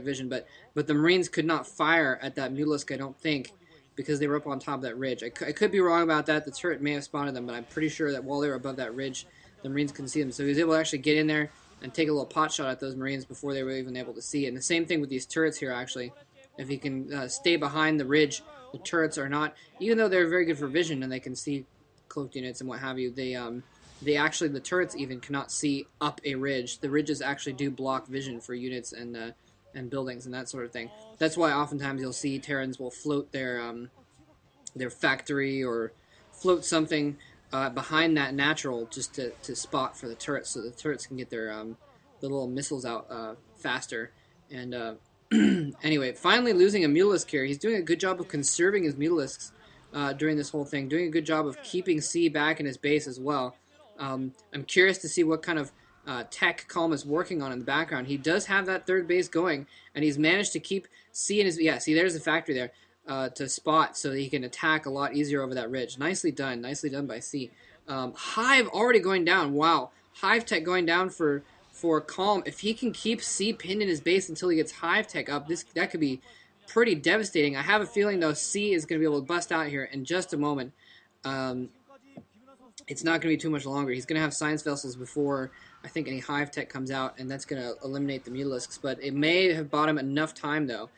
vision, but the Marines could not fire at that Mutalisk, I don't think, because they were up on top of that ridge. I could be wrong about that. The turret may have spotted them, but I'm pretty sure that while they were above that ridge, the Marines couldn't see them. So he was able to actually get in there and take a little pot shot at those Marines before they were even able to see. And the same thing with these turrets here, actually. If he can stay behind the ridge, the turrets are not, even though they're very good for vision and they can see cloaked units and what have you, they actually, the turrets even cannot see up a ridge. The ridges actually do block vision for units and buildings and that sort of thing. That's why oftentimes you'll see Terrans will float their factory or float something behind that natural just to spot for the turrets, so the turrets can get their the little missiles out faster. And anyway, finally losing a Mutalisk here. He's doing a good job of conserving his Mutalisks during this whole thing, doing a good job of keeping C back in his base as well. I'm curious to see what kind of tech Calm is working on in the background. He does have that third base going, and he's managed to keep C in his... Yeah, see, there's the factory there to spot so that he can attack a lot easier over that ridge. Nicely done by C. Hive already going down. Wow. Hive tech going down for Calm. If he can keep C pinned in his base until he gets Hive tech up, that could be pretty devastating. I have a feeling, though, C is going to be able to bust out here in just a moment. It's not going to be too much longer. He's going to have science vessels before I think any Hive tech comes out, and that's going to eliminate the Mutalisks. But it may have bought him enough time, though,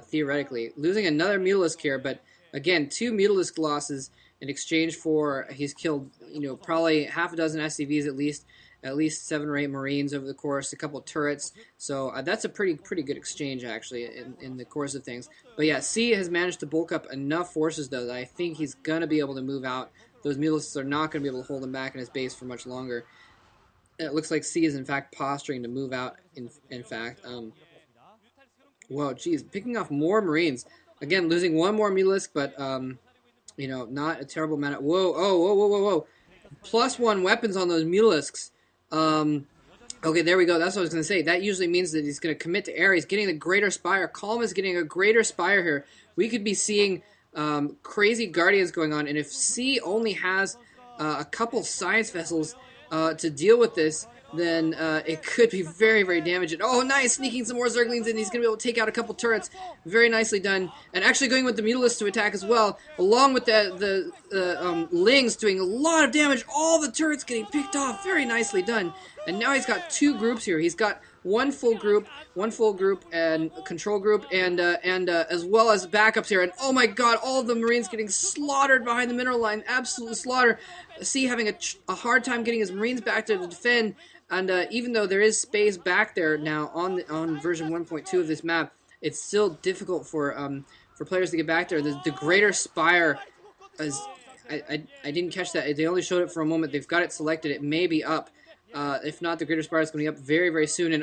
theoretically. Losing another Mutalisk here, but again, 2 Mutalisk losses in exchange for he's killed, probably half a dozen SCVs at least 7 or 8 Marines over the course, a couple turrets. So that's a pretty good exchange, actually, in the course of things. But yeah, C has managed to bulk up enough forces, though, that I think he's going to be able to move out. Those Mutalisks are not going to be able to hold him back in his base for much longer. It looks like C is, in fact, posturing to move out, in fact. Whoa, geez, picking off more Marines. Again, losing one more Mutalisk, but, not a terrible amount of... Whoa. +1 weapons on those Mutalisks. Okay, there we go. That's what I was going to say. That usually means that he's going to commit to air. He's getting the Greater Spire. Calm is getting a Greater Spire here. We could be seeing crazy Guardians going on, and if C only has a couple science vessels to deal with this, then it could be very, very damaging. Oh, nice! Sneaking some more Zerglings in. He's going to be able to take out a couple turrets. Very nicely done. And actually going with the Mutalisk to attack as well, along with the Lings doing a lot of damage. All the turrets getting picked off. Very nicely done. And now he's got 2 groups here. He's got one full group and a control group, and as well as backups here. And oh my god, all of the Marines getting slaughtered behind the mineral line. Absolute slaughter. C having a hard time getting his Marines back there to defend. And even though there is space back there now on version 1.2 of this map, it's still difficult for players to get back there. The Greater Spire is... I didn't catch that. They only showed it for a moment. They've got it selected. It may be up. If not, the Greater Spire is going to be up very, very soon. And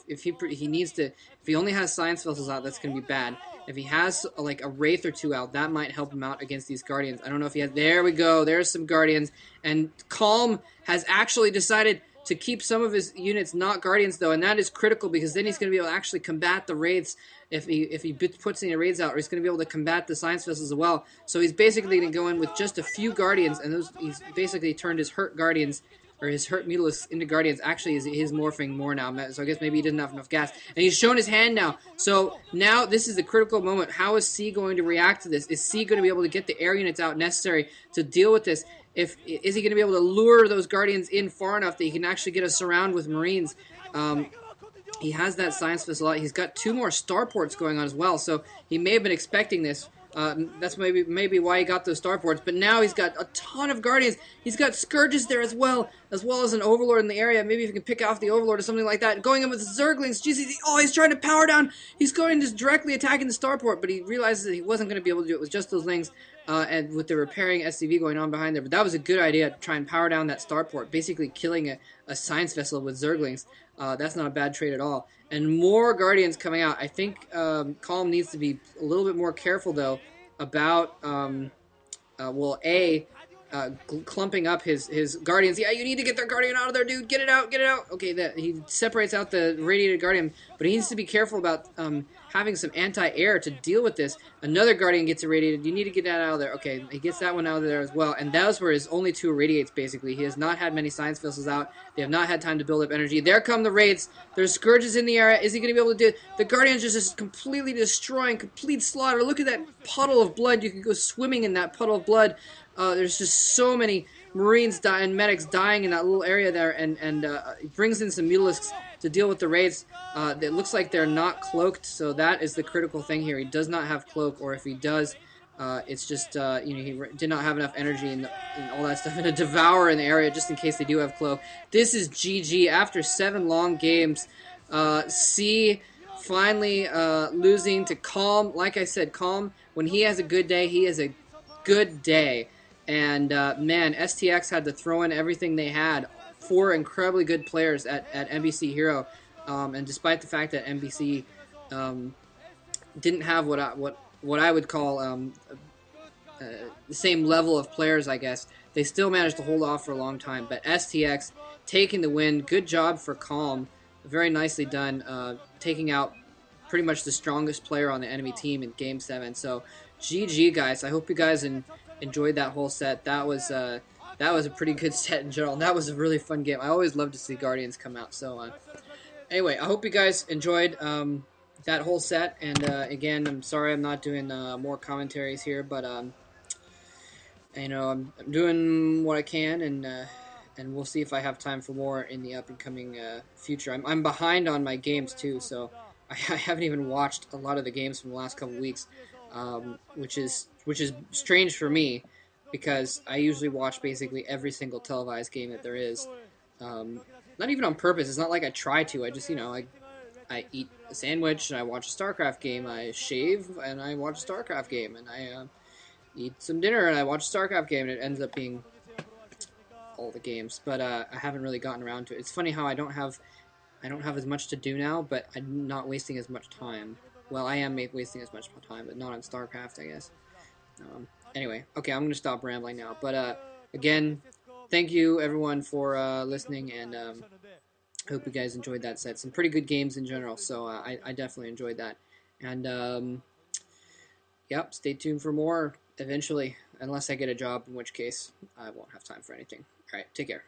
if he needs to, if he only has science vessels out, that's going to be bad. If he has like a Wraith or 2 out, that might help him out against these Guardians. I don't know if he has. There we go. There's some Guardians. And Calm has actually decided to keep some of his units not Guardians, though, and that is critical because then he's going to be able to actually combat the Wraiths if he puts any Raids out, or he's going to be able to combat the Science Vessels as well. So he's basically going to go in with just a few Guardians, and he's basically turned his hurt Guardians, or his hurt Mutalisks into Guardians. Actually, he's morphing more now, so I guess maybe he doesn't have enough gas. And he's shown his hand now. So now this is the critical moment. How is C going to react to this? Is C going to be able to get the air units out necessary to deal with this? Is he going to be able to lure those Guardians in far enough that he can actually get a surround with Marines? He has that Science Vessel out. He's got 2 more starports going on as well, so he may have been expecting this. That's maybe why he got those starports. But now he's got a ton of Guardians. He's got Scourges there as well as an Overlord in the area. Maybe if he can pick off the Overlord or something like that. Going in with Zerglings. Jeez, he's trying to power down. He's going just directly attacking the starport, but he realizes that he wasn't going to be able to do it with just those Lings. And with the repairing SCV going on behind there. But that was a good idea to try and power down that starport, basically killing a science vessel with Zerglings. That's not a bad trade at all. And more Guardians coming out. I think Calm needs to be a little bit more careful, though, about, clumping up his guardians. Yeah, you need to get their guardian out of there, dude. Get it out, get it out. Okay, that he separates out the radiated guardian, but he needs to be careful about having some anti-air to deal with this. Another guardian gets irradiated. You need to get that out of there. Okay, he gets that one out of there as well, and those were his only 2 irradiates, basically. He has not had many science vessels out. They have not had time to build up energy. There come the raids. There's scourges in the area. Is he going to be able to do it? The guardians just completely destroying, complete slaughter. Look at that puddle of blood. You can go swimming in that puddle of blood. There's just so many Marines and medics dying in that little area there, and he brings in some Mutalisks to deal with the raids. It looks like they're not cloaked, so that is the critical thing here. He does not have cloak, or if he does, it's just he did not have enough energy and all that stuff, and a devour in the area just in case they do have cloak. This is GG after 7 long games. C finally losing to Calm. Like I said, Calm, when he has a good day, he has a good day. And man, STX had to throw in everything they had. 4 incredibly good players at NBC Hero, and despite the fact that NBC didn't have what I would call the same level of players, I guess, they still managed to hold off for a long time. But STX taking the win. Good job for Calm. Very nicely done, taking out pretty much the strongest player on the enemy team in Game 7. So GG, guys. I hope you guys enjoyed that whole set. That was a pretty good set in general. And that was a really fun game. I always love to see Guardians come out. So anyway, I hope you guys enjoyed that whole set. And again, I'm sorry I'm not doing more commentaries here, but I'm doing what I can, and we'll see if I have time for more in the up and coming future. I'm behind on my games too, so I haven't even watched a lot of the games from the last couple weeks, which is strange for me because I usually watch basically every single televised game that there is. Not even on purpose. It's not like I try to. I just I eat a sandwich and I watch a StarCraft game. I shave and I watch a StarCraft game, and I eat some dinner and I watch a StarCraft game, and it ends up being all the games. But I haven't really gotten around to it. It's funny how I don't have as much to do now, but I'm not wasting as much time. Well, I am wasting as much time, but not on StarCraft, I guess. Anyway, okay, I'm gonna stop rambling now. But again, thank you everyone for listening, and hope you guys enjoyed that set. Some pretty good games in general, so I definitely enjoyed that. And yep, stay tuned for more eventually, unless I get a job, in which case I won't have time for anything. All right, take care.